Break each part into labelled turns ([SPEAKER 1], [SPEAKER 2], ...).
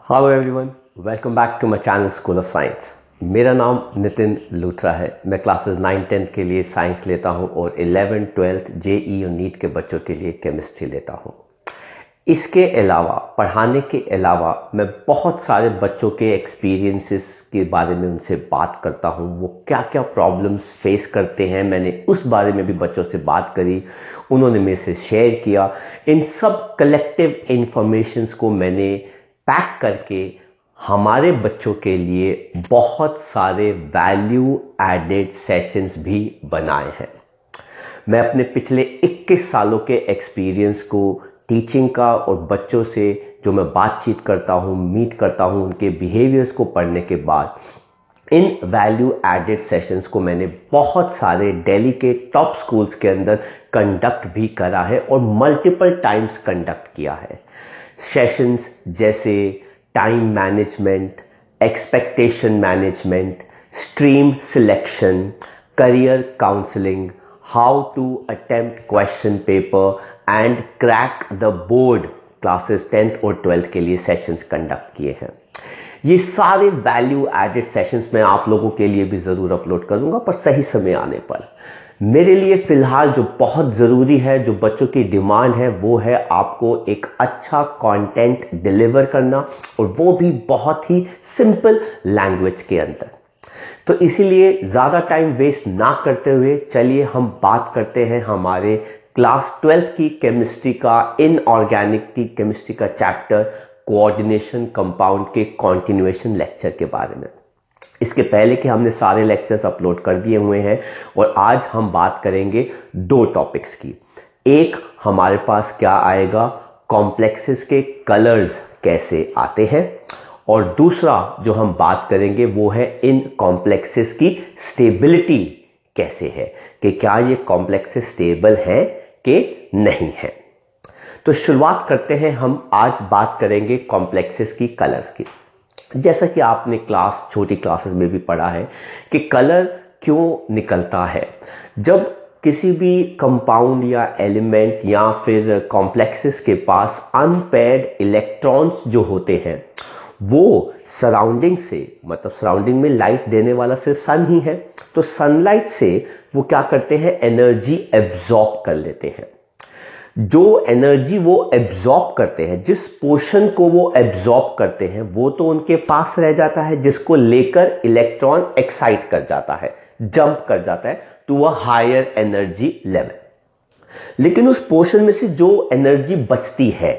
[SPEAKER 1] Hello everyone, welcome back to my channel school of science. मेरा नाम नितिन लूथरा है। मैं क्लासेस 9-10 के लिए साइंस लेता हूं और 11-12 जेई और नीट के बच्चों के लिए केमिस्ट्री लेता हूं। इसके अलावा, पढ़ाने के अलावा, मैं बहुत सारे बच्चों के एक्सपीरियंसेस के बारे में उनसे बात करता हूं। वो क्या क्या प्रॉब्लम्स फेस करते हैं, मैंने उस बारे में भी बच्चों से बात करी, उन्होंने मेरे से शेयर किया। इन सब कलेक्टिव इंफॉर्मेशंस को मैंने पैक करके हमारे बच्चों के लिए बहुत सारे वैल्यू एडेड सेशंस भी बनाए हैं। मैं अपने पिछले 21 सालों के एक्सपीरियंस को, टीचिंग का और बच्चों से जो मैं बातचीत करता हूं, मीट करता हूं, उनके बिहेवियर्स को पढ़ने के बाद इन वैल्यू एडेड सेशंस को मैंने बहुत सारे दिल्ली के टॉप स्कूल्स के अंदर कंडक्ट भी करा है और मल्टीपल टाइम्स कंडक्ट किया है। सेशंस जैसे time management, expectation management, stream selection, career counselling, how to attempt question paper and crack the board classes 10th और 12th के लिए सेशंस कंडक्ट किए हैं। ये सारे वैल्यू एडेड सेशंस मैं आप लोगों के लिए भी जरूर अपलोड करूंगा, पर सही समय आने पर। मेरे लिए फिलहाल जो बहुत जरूरी है, जो बच्चों की डिमांड है, वो है आपको एक अच्छा कंटेंट डिलीवर करना, और वो भी बहुत ही सिंपल लैंग्वेज के अंदर। तो इसीलिए ज्यादा टाइम वेस्ट ना करते हुए चलिए हम बात करते हैं हमारे क्लास 12th की केमिस्ट्री का, इनऑर्गेनिक की केमिस्ट्री का चैप्टर कोऑर्डिनेशन कंपाउंड के कंटिन्यूएशन लेक्चर के बारे में। इसके पहले कि हमने सारे लेक्चर्स अपलोड कर दिए हुए हैं, और आज हम बात करेंगे दो टॉपिक्स की। एक, हमारे पास क्या आएगा, कॉम्प्लेक्सेस के कलर्स कैसे आते हैं, और दूसरा जो हम बात करेंगे वो है इन कॉम्प्लेक्सेस की स्टेबिलिटी कैसे है, कि क्या ये कॉम्प्लेक्सेस स्टेबल है कि नहीं है। तो शुरुआत करते हैं, हम आज बात करेंगे कॉम्प्लेक्सेस की कलर्स की। जैसा कि आपने छोटी क्लासेस में भी पढ़ा है कि कलर क्यों निकलता है। जब किसी भी कंपाउंड या एलिमेंट या फिर कॉम्प्लेक्सेस के पास अनपेयर्ड इलेक्ट्रॉन्स जो होते हैं, वो सराउंडिंग से, मतलब सराउंडिंग में लाइट देने वाला सिर्फ सन ही है, तो सनलाइट से वो क्या करते हैं, एनर्जी एब्जॉर्ब कर लेते हैं। जो एनर्जी वो एब्जॉर्ब करते हैं, जिस पोर्शन को वो एब्जॉर्ब करते हैं, वो तो उनके पास रह जाता है, जिसको लेकर इलेक्ट्रॉन एक्साइट कर जाता है, जंप कर जाता है to a higher energy level. लेकिन उस पोर्शन में से जो एनर्जी बचती है,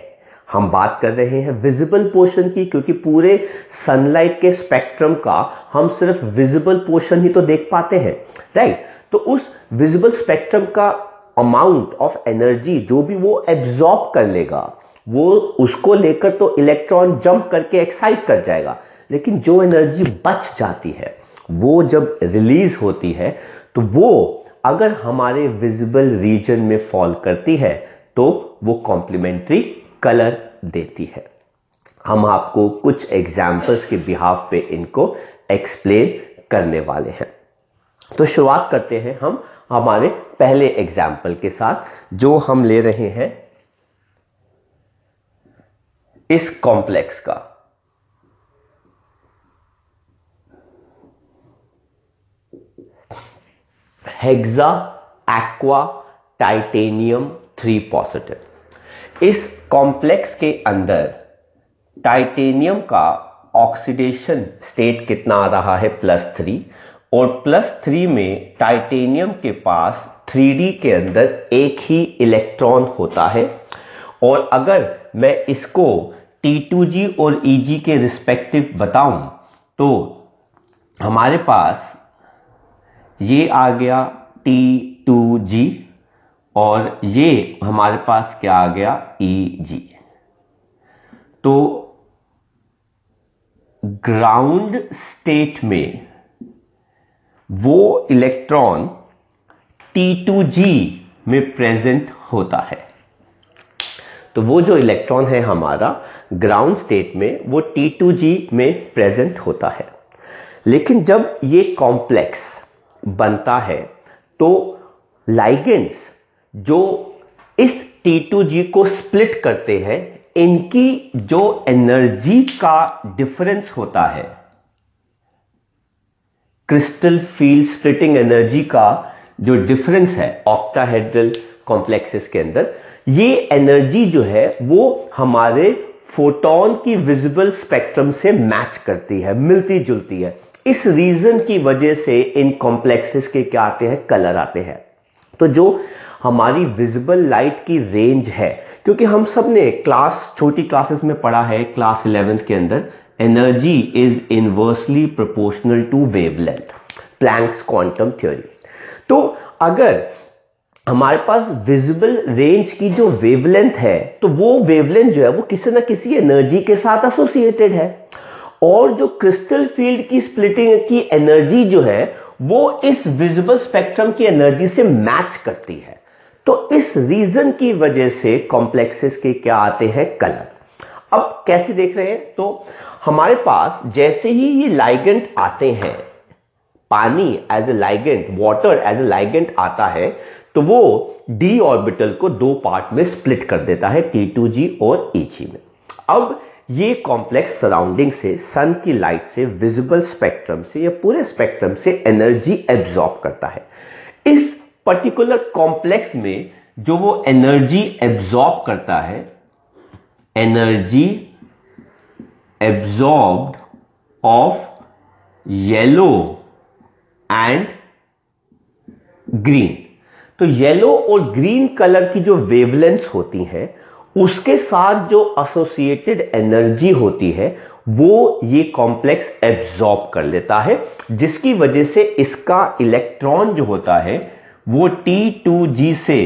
[SPEAKER 1] हम बात कर रहे हैं विजिबल पोर्शन की, क्योंकि पूरे सनलाइट के स्पेक्ट्रम का हम सिर्फ विजिबल पोर्शन ही तो देख पाते हैं, राइट। तो उस विजिबल स्पेक्ट्रम का अमाउंट ऑफ एनर्जी जो भी वो एब्जॉर्ब कर लेगा, वो उसको लेकर तो इलेक्ट्रॉन जंप करके एक्साइट कर जाएगा। लेकिन जो एनर्जी बच जाती है, वो जब रिलीज होती है, तो वो अगर हमारे विजिबल रीजन में फॉल करती है, तो वो कॉम्प्लीमेंट्री कलर देती है। हम आपको कुछ एग्जाम्पल्स के बिहाफ पे इनको एक्सप्लेन करने वाले हैं। तो शुरुआत करते हैं हम हमारे पहले एग्जाम्पल के साथ, जो हम ले रहे हैं इस कॉम्प्लेक्स का। Hexa aqua titanium 3 positive. इस कॉम्प्लेक्स के अंदर टाइटेनियम का ऑक्सीडेशन स्टेट कितना आ रहा है, +3, और +3 में टाइटेनियम के पास 3D के अंदर एक ही इलेक्ट्रॉन होता है। और अगर मैं इसको T2G और EG के रिस्पेक्टिव बताऊं, तो हमारे पास ये आ गया T2G, और ये हमारे पास क्या आ गया, EG। तो ग्राउंड स्टेट में वो इलेक्ट्रॉन T2G में प्रेजेंट होता है। तो वो जो इलेक्ट्रॉन है हमारा ग्राउंड स्टेट में, वो T2G में प्रेजेंट होता है। लेकिन जब ये कॉम्प्लेक्स बनता है, तो लाइगेंड्स जो इस T2G को स्प्लिट करते हैं, इनकी जो एनर्जी का डिफरेंस होता है, क्रिस्टल फील्ड स्प्लिटिंग एनर्जी का जो डिफरेंस है ऑक्टाहेड्रल कॉम्प्लेक्सेस के अंदर, ये एनर्जी जो है वो हमारे फोटोन की विजिबल स्पेक्ट्रम से मैच करती है, मिलती जुलती है। इस रीजन की वजह से इन कॉम्प्लेक्सेस के क्या आते हैं, कलर आते हैं। तो जो हमारी विजिबल लाइट की रेंज है, क्योंकि हम सब ने छोटी क्लासेस में पढ़ा है, क्लास 11th के अंदर, energy is inversely proportional to wavelength, Planck's quantum theory. तो अगर हमारे पास विजिबल रेंज की जो वेवलेंथ है, तो वो वेवलेंथ जो है वो किसी ना किसी एनर्जी के साथ एसोसिएटेड है, और जो क्रिस्टल फील्ड की स्प्लिटिंग की एनर्जी जो है वो इस विजिबल स्पेक्ट्रम की एनर्जी से मैच करती है। तो इस रीजन की वजह से कॉम्प्लेक्सेस के क्या आते हैं, कलर। अब कैसे देख रहे हैं, तो हमारे पास जैसे ही ये लाइगेंड आते हैं, पानी as a ligand, water as a ligand आता है, तो वो डी ऑर्बिटल को दो पार्ट में स्प्लिट कर देता है, T2g और Eg में। अब ये कॉम्प्लेक्स सराउंडिंग से, सन की लाइट से, विजिबल स्पेक्ट्रम से या पूरे स्पेक्ट्रम से एनर्जी एब्जॉर्ब करता है। इस पर्टिकुलर कॉम्प्लेक्स में जो वो एनर्जी एब्जॉर्ब करता है, energy absorbed of yellow and green, तो येलो और ग्रीन कलर की जो वेवलेंथ्स होती हैं, उसके साथ जो एसोसिएटेड एनर्जी होती है वो ये कॉम्प्लेक्स एब्जॉर्ब कर लेता है, जिसकी वजह से इसका इलेक्ट्रॉन जो होता है वो T2g से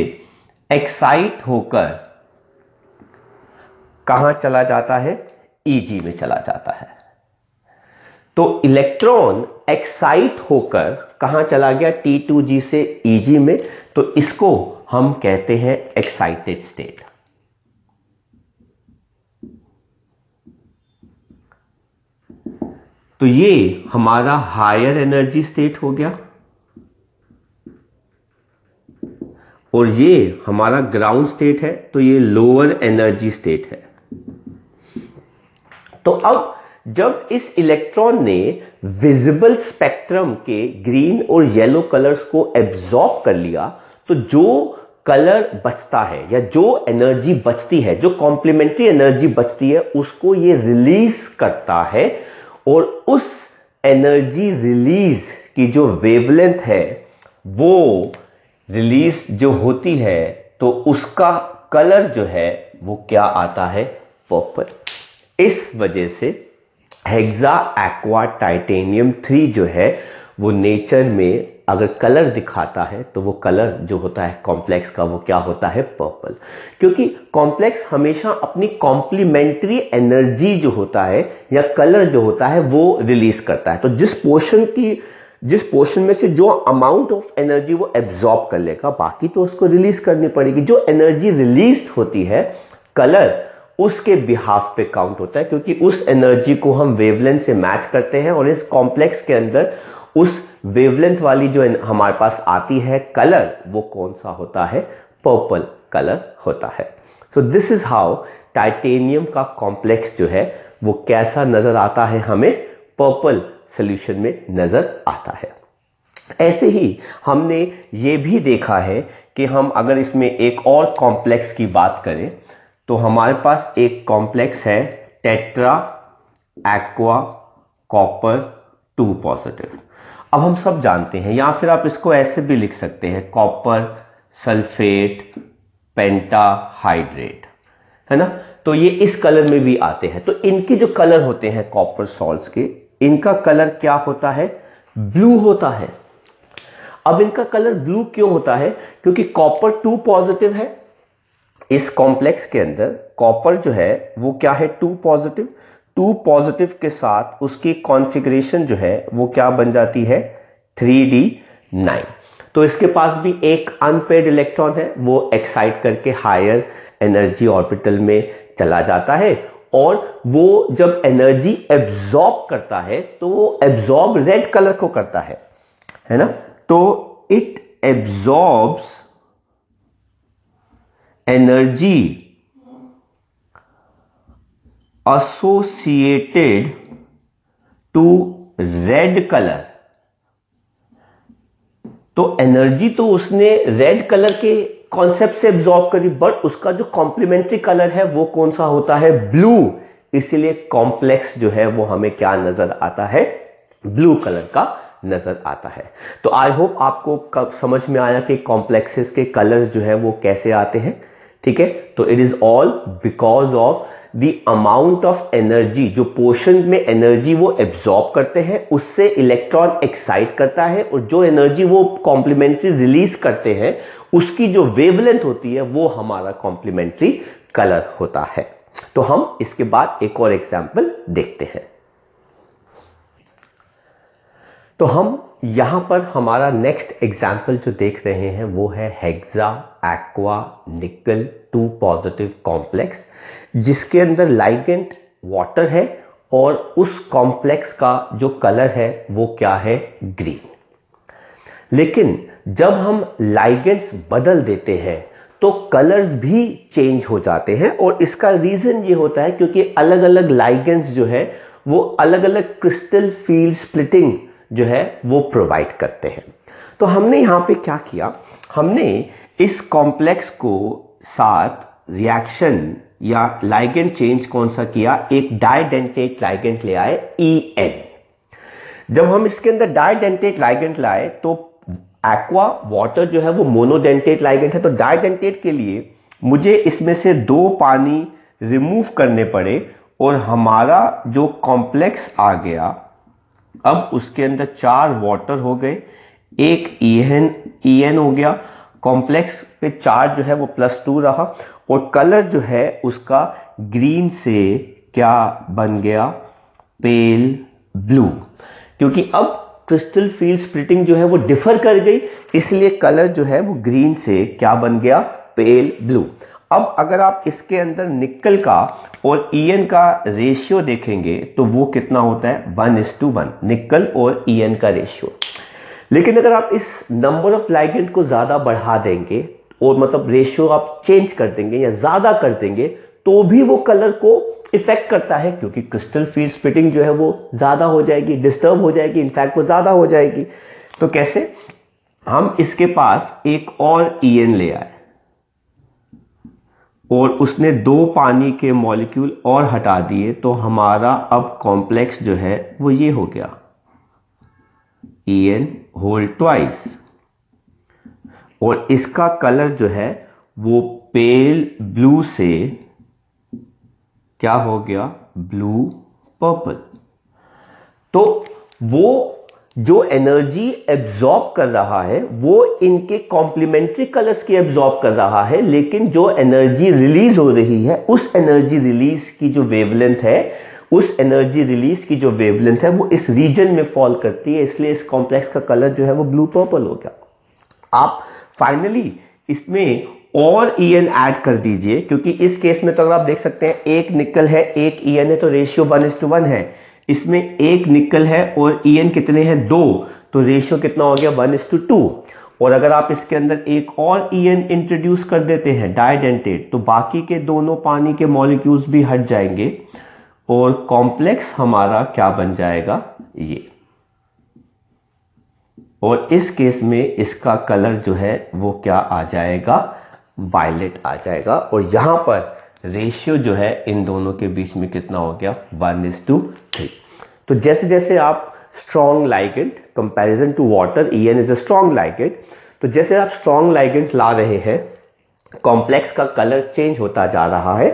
[SPEAKER 1] एक्साइट होकर कहां चला जाता है, Eg में चला जाता है। तो इलेक्ट्रॉन एक्साइट होकर कहां चला गया, T2g से Eg में, तो इसको हम कहते हैं एक्साइटेड स्टेट। तो ये हमारा हायर एनर्जी स्टेट हो गया, और ये हमारा ग्राउंड स्टेट है, तो ये लोअर एनर्जी स्टेट है। तो अब जब इस इलेक्ट्रॉन ने विजिबल स्पेक्ट्रम के ग्रीन और येलो कलर्स को एब्जॉर्ब कर लिया, तो जो कलर बचता है या जो एनर्जी बचती है, जो कॉम्प्लीमेंट्री एनर्जी बचती है, उसको ये रिलीज करता है, और उस एनर्जी रिलीज की जो वेवलेंथ है वो रिलीज जो होती है, तो उसका कलर जो है वो क्या आता है, पर्पल। इस वजह से हेक्सा एक्वा टाइटेनियम 3 जो है वो नेचर में अगर कलर दिखाता है, तो वो कलर जो होता है कॉम्प्लेक्स का, वो क्या होता है, पर्पल। क्योंकि कॉम्प्लेक्स हमेशा अपनी कॉम्प्लीमेंट्री एनर्जी जो होता है या कलर जो होता है वो रिलीज करता है। तो जिस पोर्शन में से जो अमाउंट ऑफ एनर्जी वो एब्जॉर्ब कर लेगा, बाकी तो उसको रिलीज करनी पड़ेगी। जो एनर्जी रिलीज होती है, कलर उसके बिहाफ पे काउंट होता है, क्योंकि उस एनर्जी को हम वेवलेंथ से मैच करते हैं, और इस कॉम्प्लेक्स के अंदर उस वेवलेंथ वाली जो हमारे पास आती है कलर, वो कौन सा होता है, पर्पल कलर होता है। So this is how titanium का कॉम्प्लेक्स जो है वो कैसा नजर आता है, हमें पर्पल सॉल्यूशन में नजर आता है। ऐसे ही हमने ये भी देखा है कि हम अगर इसमें एक और कॉम्प्लेक्स की बात करें, तो हमारे पास एक कॉम्प्लेक्स है टेट्रा एक्वा कॉपर 2 पॉजिटिव। अब हम सब जानते हैं, या फिर आप इसको ऐसे भी लिख सकते हैं, कॉपर सल्फेट पेंटाहाइड्रेट, है ना। तो ये इस कलर में भी आते हैं। तो इनके जो कलर होते हैं कॉपर सॉल्ट्स के, इनका कलर क्या होता है, ब्लू होता है। अब इनका कलर ब्लू क्यों होता है, क्योंकि कॉपर 2 पॉजिटिव है। इस कॉम्प्लेक्स के अंदर कॉपर जो है वो क्या है, 2 पॉजिटिव। 2 पॉजिटिव के साथ उसकी कॉन्फ़िगरेशन जो है वो क्या बन जाती है, 3d9। तो इसके पास भी एक अनपेयर्ड इलेक्ट्रॉन है, वो एक्साइट करके हायर एनर्जी ऑर्बिटल में चला जाता है, और वो जब एनर्जी एब्जॉर्ब करता है तो वो एब्जॉर्ब रेड कलर को करता है ना। तो it absorbs energy associated to red colour, तो एनर्जी तो उसने रेड कलर के कॉन्सेप्ट से एब्जॉर्ब करी, बट उसका जो कॉम्प्लीमेंट्री कलर है वो कौन सा होता है? ब्लू। इसलिए कॉम्प्लेक्स जो है वो हमें क्या नजर आता है? ब्लू कलर का नजर आता है। तो आई होप आपको समझ में आया कि कॉम्प्लेक्सेस के कलर्स जो है वो कैसे आते हैं। ठीक है, तो it is all because of the amount of energy, जो पोर्शन में एनर्जी वो एब्जॉर्ब करते हैं उससे इलेक्ट्रॉन एक्साइट करता है, और जो एनर्जी वो कॉम्प्लीमेंट्री रिलीज करते हैं उसकी जो वेवलेंथ होती है वो हमारा कॉम्प्लीमेंट्री कलर होता है। तो हम इसके बाद एक और एग्जांपल देखते हैं। तो हम यहां पर हमारा नेक्स्ट एग्जाम्पल जो देख रहे हैं वो है हेक्सा एक्वा निकल 2 पॉजिटिव कॉम्प्लेक्स, जिसके अंदर लाइगेंड वाटर है और उस कॉम्प्लेक्स का जो कलर है वो क्या है? ग्रीन। लेकिन जब हम लाइगेंड्स बदल देते हैं तो कलर्स भी चेंज हो जाते हैं, और इसका रीजन ये होता है क्योंकि अलग अलग लाइगेंड्स जो है वो अलग अलग क्रिस्टल फील्ड स्प्लिटिंग जो है वो प्रोवाइड करते हैं। तो हमने यहां पे क्या किया, हमने इस कॉम्प्लेक्स को साथ रिएक्शन या लाइगेंड चेंज कौन सा किया? एक डाइडेंटेट लाइगेंड ले आए En। जब हम इसके अंदर डाइडेंटेट लाइगेंड लाए तो एक्वा वाटर जो है वो मोनोडेंटेट लाइगेंड है, तो डाइडेंटेट के लिए मुझे इसमें से 2 पानी रिमूव करने पड़े और हमारा जो कॉम्प्लेक्स आ गया, अब उसके अंदर 4 वाटर हो गए, एक En हो गया, कॉम्प्लेक्स पे चार्ज जो है वो +2 रहा, और कलर जो है उसका ग्रीन से क्या बन गया? Pale blue. क्योंकि अब क्रिस्टल फील्ड स्प्लिटिंग जो है वो डिफर कर गई, इसलिए कलर जो है वो ग्रीन से क्या बन गया? Pale blue. अब अगर आप इसके अंदर निकल का और En का रेशियो देखेंगे तो वो कितना होता है? 1:1, निकल और En का रेशियो। लेकिन अगर आप इस नंबर ऑफ लाइगेंड को ज्यादा बढ़ा देंगे और मतलब रेशियो आप चेंज कर देंगे या ज्यादा कर देंगे तो भी वो कलर को इफेक्ट करता है, क्योंकि क्रिस्टल फील्ड स्प्लिटिंग जो है वो ज्यादा हो जाएगी, डिस्टर्ब हो जाएगी, इनफैक्ट वो ज्यादा हो जाएगी। तो कैसे? हम इसके पास एक और En ले आए और उसने 2 पानी के मॉलिक्यूल और हटा दिए, तो हमारा अब कॉम्प्लेक्स जो है वो ये हो गया En होल ट्वाइस, और इसका कलर जो है वो पेल ब्लू से क्या हो गया? Blue purple. तो वो जो एनर्जी एब्जॉर्ब कर रहा है वो इनके कॉम्प्लीमेंट्री कलर्स की एब्जॉर्ब कर रहा है, लेकिन जो एनर्जी रिलीज हो रही है उस एनर्जी रिलीज की जो वेवलेंथ है, उस एनर्जी रिलीज की जो वेवलेंथ है वो इस रीजन में फॉल करती है, इसलिए इस कॉम्प्लेक्स का कलर जो है वो ब्लू पर्पल हो गया। आप फाइनली इसमें और En ऐड कर दीजिए, क्योंकि इस केस में तो अगर आप देख सकते हैं एक निकल है एक En है, तो रेशियो 1:1 है। इसमें एक निकल है और En कितने हैं? 2, तो रेशियो कितना हो गया? 1:2। और अगर आप इसके अंदर एक और En इंट्रोड्यूस कर देते हैं डाइडेंटेट, तो बाकी के दोनों पानी के मॉलिक्यूल्स भी हट जाएंगे और कॉम्प्लेक्स हमारा क्या बन जाएगा? ये। और इस केस में इसका कलर जो है वो क्या आ जाएगा? वायलेट आ जाएगा, और यहां पर रेशियो जो है इन दोनों के बीच में कितना हो गया? 1:3। तो जैसे जैसे आप strong ligand comparison to water, En is a strong ligand, तो जैसे आप स्ट्रॉन्ग लाइगेंड ला रहे हैं कॉम्प्लेक्स का कलर चेंज होता जा रहा है।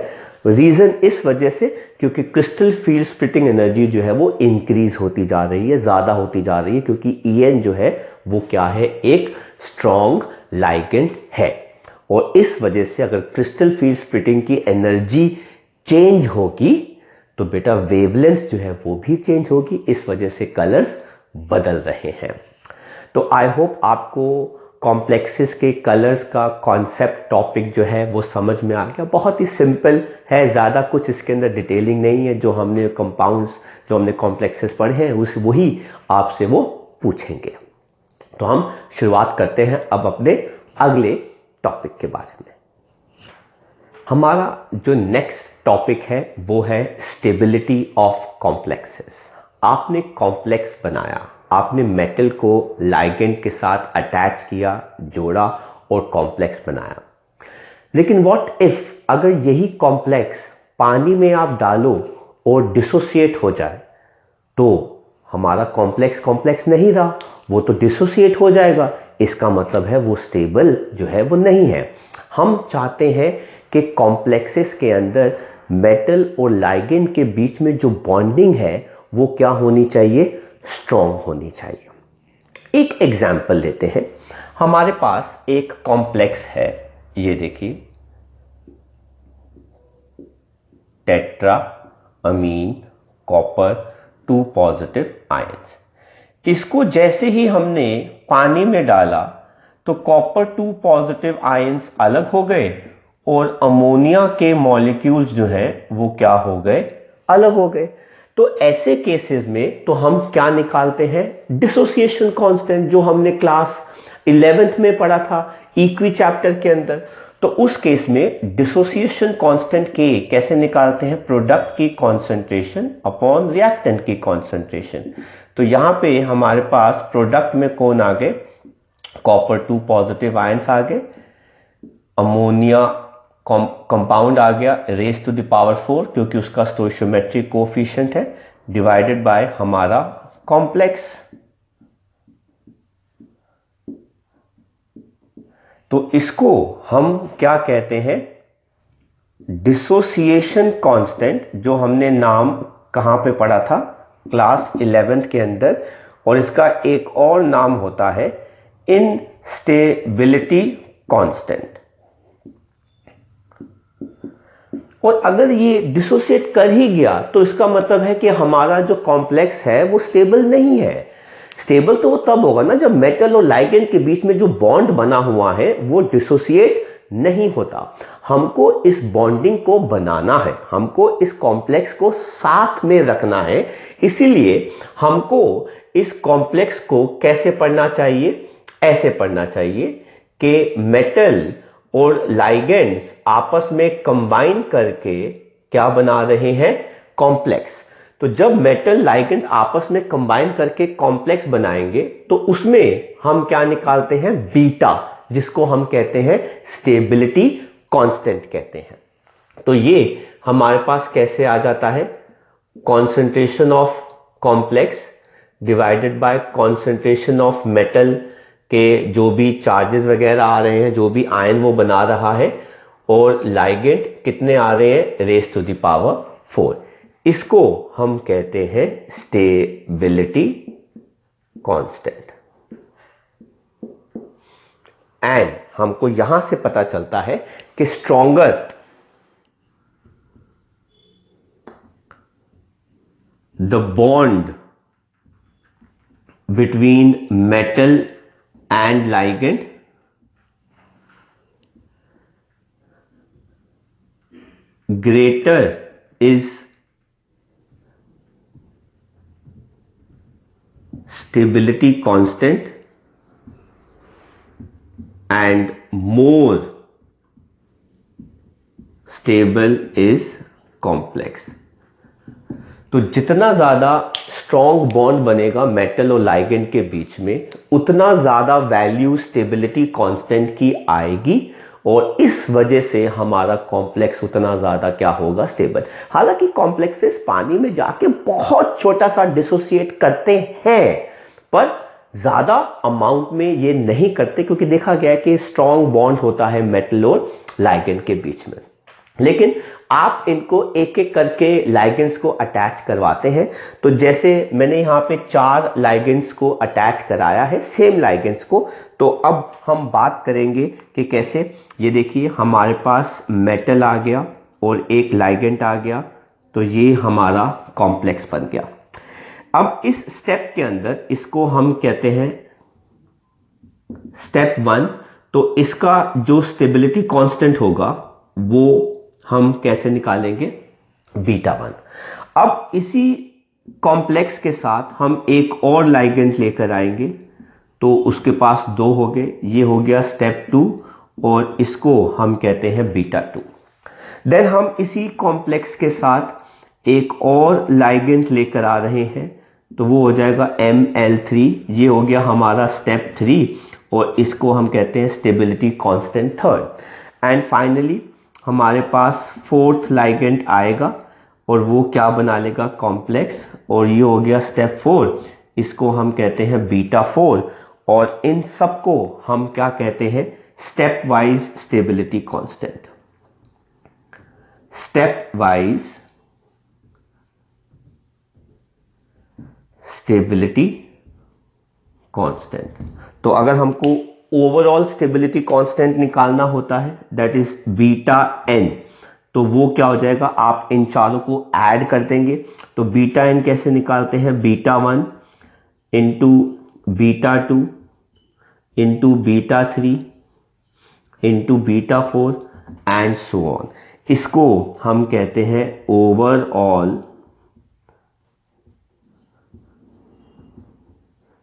[SPEAKER 1] रीजन इस वजह से क्योंकि क्रिस्टल फील्ड स्प्लिटिंग एनर्जी जो है वो इंक्रीज होती जा रही है, ज्यादा होती जा रही है, क्योंकि En जो है वो क्या है? एक स्ट्रॉन्ग लाइगेंड है, और इस वजह से अगर क्रिस्टल फील्ड स्प्लिटिंग की एनर्जी चेंज होगी तो बेटा वेवलेंथ जो है वो भी चेंज होगी, इस वजह से कलर्स बदल रहे हैं। तो आई होप आपको कॉम्प्लेक्सेस के कलर्स का कॉन्सेप्ट टॉपिक जो है वो समझ में आ गया। बहुत ही सिंपल है, ज़्यादा कुछ इसके अंदर डिटेलिंग नहीं है। जो हमने कंपाउंड्स, जो हमने कॉम्प्लेक्सेस पढ़े हैं उस वही आपसे वो पूछेंगे। तो हम शुरुआत करते हैं अब अपने अगले टॉपिक के बारे में। हमारा जो नेक्स्ट टॉपिक है वो है स्टेबिलिटी ऑफ कॉम्प्लेक्सेस। आपने कॉम्प्लेक्स बनाया, आपने मेटल को लाइगेंड के साथ अटैच किया, जोड़ा और कॉम्प्लेक्स बनाया। लेकिन व्हाट इफ अगर यही कॉम्प्लेक्स पानी में आप डालो और डिसोसिएट हो जाए, तो हमारा कॉम्प्लेक्स नहीं रहा, वो तो डिसोसिएट हो जाएगा। इसका मतलब है वो स्टेबल जो है वो नहीं है। हम चाहते हैं कि कॉम्प्लेक्सेस के अंदर मेटल और लाइगेंड के बीच में जो बॉन्डिंग है वो क्या होनी चाहिए, स्ट्रॉन्ग होनी चाहिए। एक एग्जाम्पल लेते हैं। हमारे पास एक कॉम्प्लेक्स है, ये देखिए, tetra amine copper 2 positive ions. इसको जैसे ही हमने पानी में डाला तो कॉपर 2 पॉजिटिव आयंस अलग हो गए और अमोनिया के मॉलिक्यूल्स जो हैं वो क्या हो गए, अलग हो गए। तो ऐसे केसेस में तो हम क्या निकालते हैं, डिसोसिएशन कांस्टेंट, जो हमने क्लास 11th में पढ़ा था इक्वी चैप्टर के अंदर। तो उस केस में डिसोसिएशन कांस्टेंट के कैसे निकालते हैं, प्रोडक्ट की कॉन्सेंट्रेशन अपॉन रिएक्टेंट की कॉन्सेंट्रेशन। तो यहां पे हमारे पास प्रोडक्ट में कौन आ गए, कॉपर 2 पॉजिटिव आयंस आ गए, अमोनिया कंपाउंड आ गया रेज टू द पावर 4 क्योंकि उसका स्टोइशियोमेट्रिक कोएफिशिएंट है, डिवाइडेड बाय हमारा कॉम्प्लेक्स। तो इसको हम क्या कहते हैं, डिसोसिएशन कांस्टेंट, जो हमने नाम कहां पे पढ़ा था, क्लास 11th के अंदर। और इसका एक और नाम होता है इनस्टेबिलिटी कांस्टेंट। और अगर ये डिसोसिएट कर ही गया तो इसका मतलब है कि हमारा जो कॉम्प्लेक्स है वो स्टेबल नहीं है। स्टेबल तो वो तब होगा ना जब मेटल और लाइगेंड के बीच में जो बॉन्ड बना हुआ है वो डिसोसिएट नहीं होता। हमको इस बॉन्डिंग को बनाना है, हमको इस कॉम्प्लेक्स को साथ में रखना है। इसीलिए हमको इस कॉम्प्लेक्स को कैसे पढ़ना चाहिए, ऐसे पढ़ना चाहिए कि मेटल और लाइगेंड्स आपस में कंबाइन करके क्या बना रहे हैं, कॉम्प्लेक्स। तो जब मेटल लाइगेंड आपस में कंबाइन करके कॉम्प्लेक्स बनाएंगे तो उसमें हम क्या निकालते हैं, बीटा, जिसको हम कहते हैं स्टेबिलिटी कांस्टेंट कहते हैं। तो ये हमारे पास कैसे आ जाता है, concentration of complex divided by concentration of metal के जो भी चार्जेस वगैरह आ रहे हैं, जो भी आयन वो बना रहा है, और लाइगेंड कितने आ रहे हैं, रेज टू द पावर 4। इसको हम कहते हैं स्टेबिलिटी कांस्टेंट। एंड हमको यहां से पता चलता है कि stronger the bond between metal and ligand, greater is stability constant and more stable is complex। तो जितना ज्यादा स्ट्रॉन्ग बॉन्ड बनेगा मेटल और लाइगेंड के बीच में, उतना ज्यादा वैल्यू स्टेबिलिटी कांस्टेंट की आएगी और इस वजह से हमारा कॉम्प्लेक्स उतना ज्यादा क्या होगा, स्टेबल। हालांकि कॉम्प्लेक्सेस पानी में जाके बहुत छोटा सा डिसोसिएट करते हैं, पर ज्यादा अमाउंट में ये नहीं करते क्योंकि देखा गया है कि स्ट्रॉन्ग बॉन्ड होता है मेटल और लाइगेंड के बीच में। लेकिन आप इनको एक एक करके लाइगेंड्स को अटैच करवाते हैं। तो जैसे मैंने यहां पे 4 लाइगेंड्स को अटैच कराया है, सेम लाइगेंड्स को। तो अब हम बात करेंगे कि कैसे। ये देखिए हमारे पास मेटल आ गया और एक लाइगेंड आ गया, तो ये हमारा कॉम्प्लेक्स बन गया। अब इस स्टेप के अंदर इसको हम कहते हैं स्टेप 1। तो इसका जो स्टेबिलिटी कांस्टेंट होगा वो हम कैसे निकालेंगे, बीटा 1। अब इसी कॉम्प्लेक्स के साथ हम एक और लाइगेंड लेकर आएंगे, तो उसके पास 2 हो गए, ये हो गया स्टेप 2 और इसको हम कहते हैं बीटा 2। देन हम इसी कॉम्प्लेक्स के साथ एक और लाइगेंड लेकर आ रहे हैं, तो वो हो जाएगा Ml3। ये हो गया हमारा स्टेप 3 और इसको हम कहते हैं stability constant third. And finally हमारे पास फोर्थ लाइगेंड आएगा और वो क्या बना लेगा, कॉम्प्लेक्स, और ये हो गया स्टेप 4, इसको हम कहते हैं बीटा 4। और इन सबको हम क्या कहते हैं, step wise stability constant. Step wise stability constant. तो अगर हमको ओवरऑल स्टेबिलिटी कांस्टेंट निकालना होता है, दैट इज बीटा एन, तो वो क्या हो जाएगा, आप इन चारों को ऐड कर देंगे। तो बीटा एन कैसे निकालते हैं, beta 1 into beta 2 into beta 3 into beta 4 and so on. इसको हम कहते हैं ओवरऑल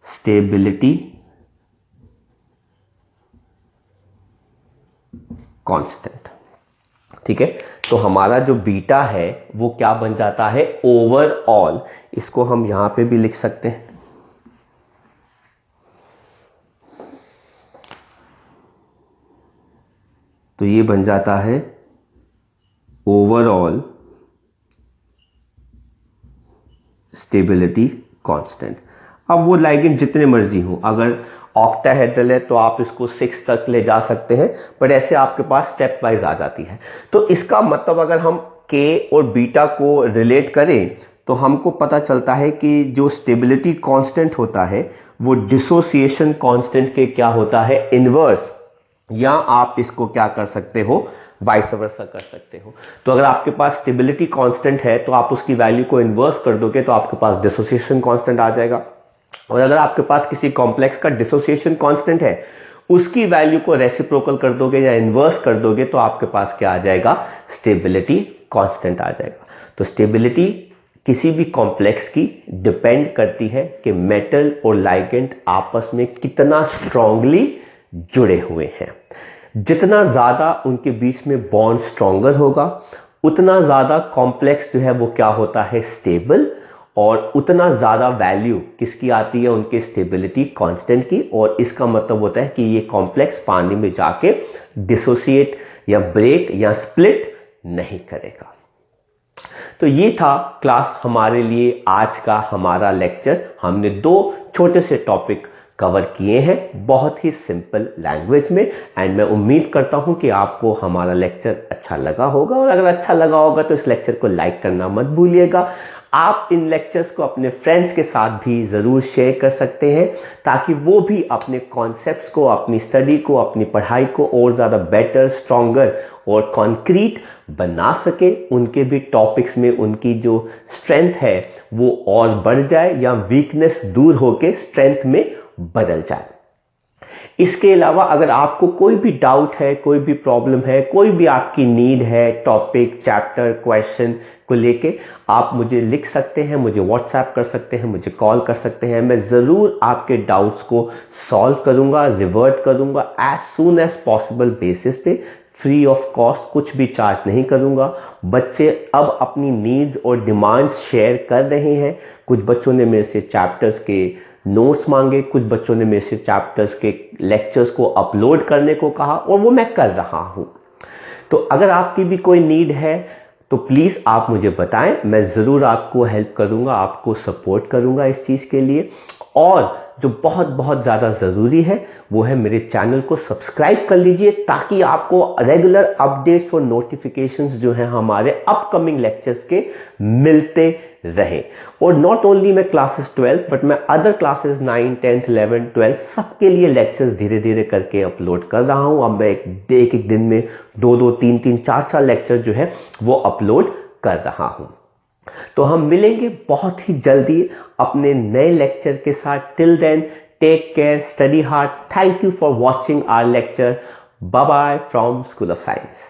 [SPEAKER 1] स्टेबिलिटी कांस्टेंट। ठीक है, तो हमारा जो बीटा है वो क्या बन जाता है, ओवरऑल। इसको हम यहां पे भी लिख सकते हैं, तो ये बन जाता है ओवरऑल स्टेबिलिटी कांस्टेंट। अब वो लाइगेंड जितने मर्जी हो, अगर ऑक्टाहेड्रल है तो आप इसको 6 तक ले जा सकते हैं, बट ऐसे आपके पास स्टेप वाइज आ जाती है। तो इसका मतलब अगर हम के और बीटा को रिलेट करें तो हमको पता चलता है कि जो स्टेबिलिटी कांस्टेंट होता है वो डिसोसिएशन कांस्टेंट के क्या होता है, इनवर्स, या आप इसको क्या कर सकते हो, वाइस वर्सा कर सकते हो। तो अगर आपके पास स्टेबिलिटी कांस्टेंट है तो आप उसकी वैल्यू को इन्वर्स कर दोगे तो आपके पास डिसोसिएशन कांस्टेंट आ जाएगा। और अगर आपके पास किसी कॉम्प्लेक्स का डिसोसिएशन कांस्टेंट है, उसकी वैल्यू को रेसिप्रोकल कर दोगे या इन्वर्स कर दोगे तो आपके पास क्या आ जाएगा, स्टेबिलिटी कांस्टेंट आ जाएगा। तो स्टेबिलिटी किसी भी कॉम्प्लेक्स की डिपेंड करती है कि मेटल और लाइगेंड आपस में कितना स्ट्रांगली जुड़े हुए हैं। जितना ज्यादा उनके बीच में बॉन्ड स्ट्रॉन्गर होगा, उतना ज्यादा कॉम्प्लेक्स जो है वो क्या होता है, स्टेबल, और उतना ज्यादा वैल्यू किसकी आती है, उनके स्टेबिलिटी कांस्टेंट की। और इसका मतलब होता है कि ये कॉम्प्लेक्स पानी में जाके डिसोसिएट या ब्रेक या स्प्लिट नहीं करेगा। तो ये था क्लास हमारे लिए आज का हमारा लेक्चर। हमने 2 छोटे से टॉपिक कवर किए हैं बहुत ही सिंपल लैंग्वेज में, एंड मैं उम्मीद करता हूं कि आपको हमारा लेक्चर अच्छा लगा होगा। और अगर अच्छा लगा होगा तो इस लेक्चर को लाइक करना मत भूलिएगा। आप इन लेक्चर्स को अपने फ्रेंड्स के साथ भी जरूर शेयर कर सकते हैं ताकि वो भी अपने कॉन्सेप्ट्स को, अपनी स्टडी को, अपनी पढ़ाई को और ज़्यादा बेटर, स्ट्रॉन्गर और कॉन्क्रीट बना सके। उनके भी टॉपिक्स में उनकी जो स्ट्रेंथ है वो और बढ़ जाए या वीकनेस दूर होके स्ट्रेंथ में बदल जाए। इसके अलावा अगर आपको कोई भी डाउट है, कोई भी प्रॉब्लम है, कोई भी आपकी नीड है टॉपिक, चैप्टर, क्वेश्चन को लेके, आप मुझे लिख सकते हैं, मुझे व्हाट्सएप कर सकते हैं, मुझे कॉल कर सकते हैं। मैं ज़रूर आपके डाउट्स को सॉल्व करूंगा, रिवर्ट करूंगा as soon as possible basis पे, फ्री ऑफ कॉस्ट, कुछ भी चार्ज नहीं करूंगा। बच्चे अब अपनी नीड्स और डिमांड्स शेयर कर रहे हैं। कुछ बच्चों ने मेरे से चैप्टर्स के नोट्स मांगे, कुछ बच्चों ने मेरे से चैप्टर्स के लेक्चर्स को अपलोड करने को कहा और वो मैं कर रहा हूं। तो अगर आपकी भी कोई नीड है तो प्लीज़ आप मुझे बताएं, मैं ज़रूर आपको हेल्प करूंगा, आपको सपोर्ट करूंगा इस चीज़ के लिए। और जो बहुत बहुत ज़्यादा ज़रूरी है वो है मेरे चैनल को सब्सक्राइब कर लीजिए ताकि आपको रेगुलर अपडेट्स और नोटिफिकेशंस जो हैं हमारे अपकमिंग लेक्चर्स के मिलते रहे। और नॉट ओनली मैं क्लासेस 12 बट मैं अदर क्लासेस 9, 10, 11, 12 सबके लिए लेक्चर्स धीरे धीरे करके अपलोड कर रहा हूं। अब मैं एक दिन में 2-2, 3-3, 4-4 लेक्चर जो है वो अपलोड कर रहा हूं। तो हम मिलेंगे बहुत ही जल्दी अपने नए लेक्चर के साथ। Till then take care, study hard. Thank you for watching our lecture. Bye bye from school of science.